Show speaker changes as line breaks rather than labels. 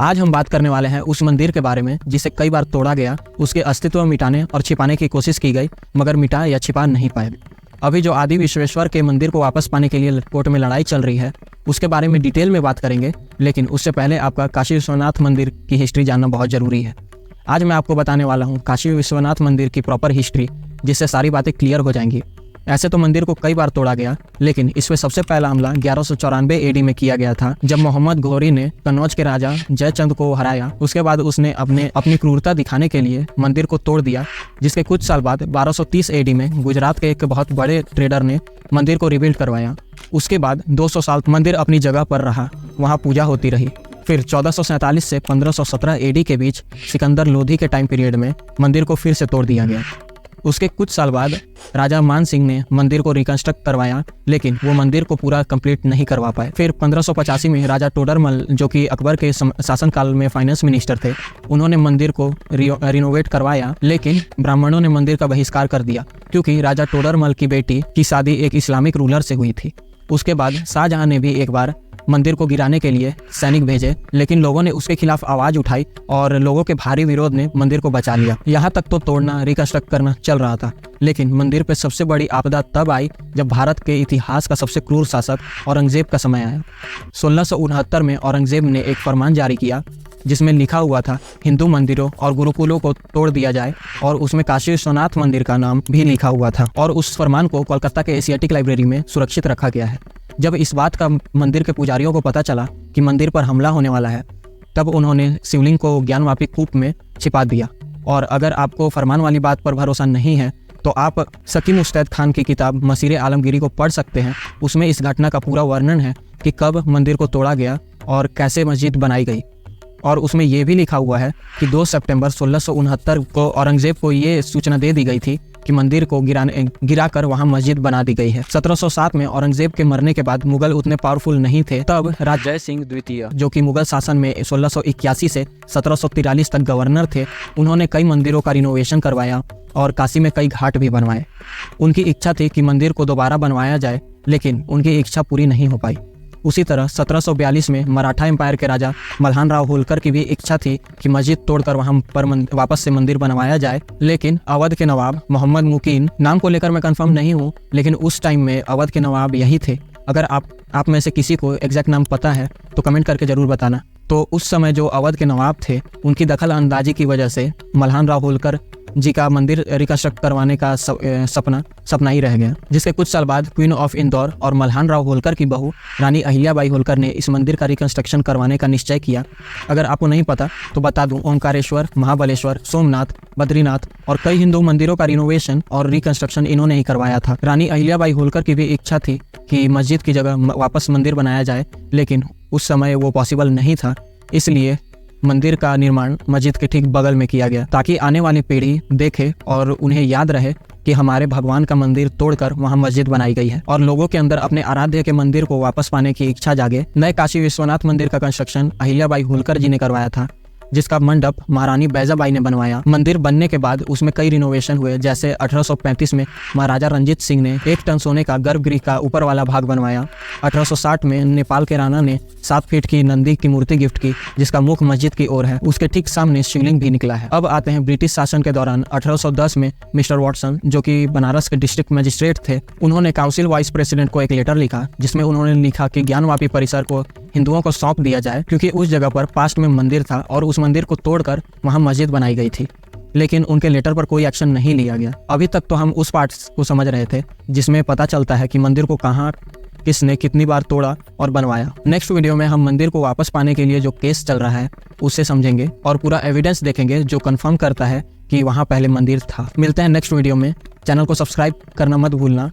आज हम बात करने वाले हैं उस मंदिर के बारे में जिसे कई बार तोड़ा गया, उसके अस्तित्व मिटाने और छिपाने की कोशिश की गई मगर मिटा या छिपा नहीं पाए। अभी जो आदि विश्वेश्वर के मंदिर को वापस पाने के लिए कोर्ट में लड़ाई चल रही है उसके बारे में डिटेल में बात करेंगे, लेकिन उससे पहले आपका काशी विश्वनाथ मंदिर की हिस्ट्री जानना बहुत ज़रूरी है। आज मैं आपको बताने वाला हूँ काशी विश्वनाथ मंदिर की प्रॉपर हिस्ट्री, जिससे सारी बातें क्लियर हो जाएंगी। ऐसे तो मंदिर को कई बार तोड़ा गया, लेकिन इसमें सबसे पहला हमला 1194 एडी में किया गया था, जब मोहम्मद घोरी ने कन्नौज के राजा जयचंद को हराया। उसके बाद उसने अपनी क्रूरता दिखाने के लिए मंदिर को तोड़ दिया, जिसके कुछ साल बाद 1230 एडी में गुजरात के एक बहुत बड़े ट्रेडर ने मंदिर को रिबिल्ड करवाया। उसके बाद 200 साल मंदिर अपनी जगह पर रहा, वहाँ पूजा होती रही। फिर 1447 से 1517 एडी के बीच सिकंदर लोधी के टाइम पीरियड में मंदिर को फिर से तोड़ दिया गया। उसके कुछ साल बाद राजा मान सिंह ने मंदिर को रिकंस्ट्रक्ट करवाया, लेकिन वो मंदिर को पूरा कंप्लीट नहीं करवा पाए। फिर 1585 में राजा टोडरमल, जो कि अकबर के शासनकाल में फाइनेंस मिनिस्टर थे, उन्होंने मंदिर को रिनोवेट करवाया, लेकिन ब्राह्मणों ने मंदिर का बहिष्कार कर दिया क्योंकि राजा टोडरमल की बेटी की शादी एक इस्लामिक रूलर से हुई थी। उसके बाद शाहजहां ने भी एक बार मंदिर को गिराने के लिए सैनिक भेजे, लेकिन लोगों ने उसके खिलाफ आवाज उठाई और लोगों के भारी विरोध ने मंदिर को बचा लिया। यहाँ तक तो तोड़ना, रिकंस्ट्रक्ट करना चल रहा था, लेकिन मंदिर पे सबसे बड़ी आपदा तब आई जब भारत के इतिहास का सबसे क्रूर शासक औरंगजेब का समय आया। 1669 में औरंगजेब ने एक फरमान जारी किया जिसमें लिखा हुआ था हिंदू मंदिरों और गुरुकुलों को तोड़ दिया जाए, और उसमें काशी विश्वनाथ मंदिर का नाम भी लिखा हुआ था, और उस फरमान को कोलकाता के एशियाटिक लाइब्रेरी में सुरक्षित रखा गया है। जब इस बात का मंदिर के पुजारियों को पता चला कि मंदिर पर हमला होने वाला है, तब उन्होंने शिवलिंग को ज्ञानवापी कूप में छिपा दिया। और अगर आपको फरमान वाली बात पर भरोसा नहीं है तो आप सकी मुस्तैद खान की किताब मसीरे आलमगीरी को पढ़ सकते हैं। उसमें इस घटना का पूरा वर्णन है कि कब मंदिर को तोड़ा गया और कैसे मस्जिद बनाई गई। और उसमें यह भी लिखा हुआ है कि 2 सितंबर 1669 को औरंगजेब को ये सूचना दे दी गई थी कि मंदिर को गिराकर वहां मस्जिद बना दी गई है। 1707 में औरंगजेब के मरने के बाद मुगल उतने पावरफुल नहीं थे। तब राजा जय सिंह द्वितीय, जो कि मुगल शासन में 1681 से 1743 तक गवर्नर थे, उन्होंने कई मंदिरों का रिनोवेशन करवाया और काशी में कई घाट भी बनवाए। उनकी इच्छा थी कि मंदिर को दोबारा बनवाया जाए, लेकिन उनकी इच्छा पूरी नहीं हो पाई। उसी तरह 1742 में मराठा एम्पायर के राजा मल्हान राव होलकर की भी इच्छा थी कि मस्जिद तोड़कर वहां पर वापस से मंदिर बनवाया जाए, लेकिन अवध के नवाब मोहम्मद मुकीन, नाम को लेकर मैं कंफर्म नहीं हूं, लेकिन उस टाइम में अवध के नवाब यही थे। अगर आप में से किसी को एग्जैक्ट नाम पता है तो कमेंट करके जरूर बताना। तो उस समय जो अवध के नवाब थे, उनकी दखल अंदाजी की वजह से मल्हान राव होलकर जी का मंदिर रिकंस्ट्रक्ट करवाने का सपना ही रह गया। जिसके कुछ साल बाद क्वीन ऑफ इंदौर और मल्हान राव होलकर की बहू रानी अहिल्याबाई होलकर ने इस मंदिर का रिकंस्ट्रक्शन करवाने का निश्चय किया। अगर आपको नहीं पता तो बता दूं, ओंकारेश्वर, महाबलेश्वर, सोमनाथ, बद्रीनाथ और कई हिंदू मंदिरों का रिनोवेशन और रिकंस्ट्रक्शन इन्होंने ही करवाया था। रानी अहिल्याबाई होलकर की भी इच्छा थी कि मस्जिद की जगह वापस मंदिर बनाया जाए, लेकिन उस समय वो पॉसिबल नहीं था। इसलिए मंदिर का निर्माण मस्जिद के ठीक बगल में किया गया, ताकि आने वाली पीढ़ी देखे और उन्हें याद रहे कि हमारे भगवान का मंदिर तोड़कर वहां मस्जिद बनाई गई है, और लोगों के अंदर अपने आराध्य के मंदिर को वापस पाने की इच्छा जागे। नए काशी विश्वनाथ मंदिर का कंस्ट्रक्शन अहिल्याबाई होलकर जी ने करवाया था, जिसका मंडप महारानी बैजाबाई ने बनवाया। मंदिर बनने के बाद उसमें कई रिनोवेशन हुए, जैसे 1835 में महाराजा रंजीत सिंह ने 1 टन सोने का गर्भगृह का ऊपर वाला भाग बनवाया। 1860 में नेपाल के राणा ने 7 फीट की नंदी की मूर्ति गिफ्ट की, जिसका मुख मस्जिद की ओर है। उसके ठीक सामने शिवलिंग भी निकला है। अब आते हैं ब्रिटिश शासन के दौरान 1810 में मिस्टर वॉटसन, जो कि बनारस के डिस्ट्रिक्ट मजिस्ट्रेट थे, उन्होंने काउंसिल वाइस प्रेसिडेंट को एक लेटर लिखा, जिसमें उन्होंने लिखा कि ज्ञानवापी परिसर को हिंदुओं को सौंप दिया जाए, क्योंकि उस जगह पर पास्ट में मंदिर था और उस मंदिर को तोड़कर वहां मस्जिद बनाई गई थी। लेकिन उनके लेटर पर कोई एक्शन नहीं लिया गया। अभी तक तो हम उस पार्ट को समझ रहे थे जिसमें पता चलता है कि मंदिर को कहाँ, किसने, कितनी बार तोड़ा और बनवाया। नेक्स्ट वीडियो में हम मंदिर को वापस पाने के लिए जो केस चल रहा है उससे समझेंगे और पूरा एविडेंस देखेंगे जो कंफर्म करता है कि वहाँ पहले मंदिर था। मिलते हैं नेक्स्ट वीडियो में। चैनल को सब्सक्राइब करना मत भूलना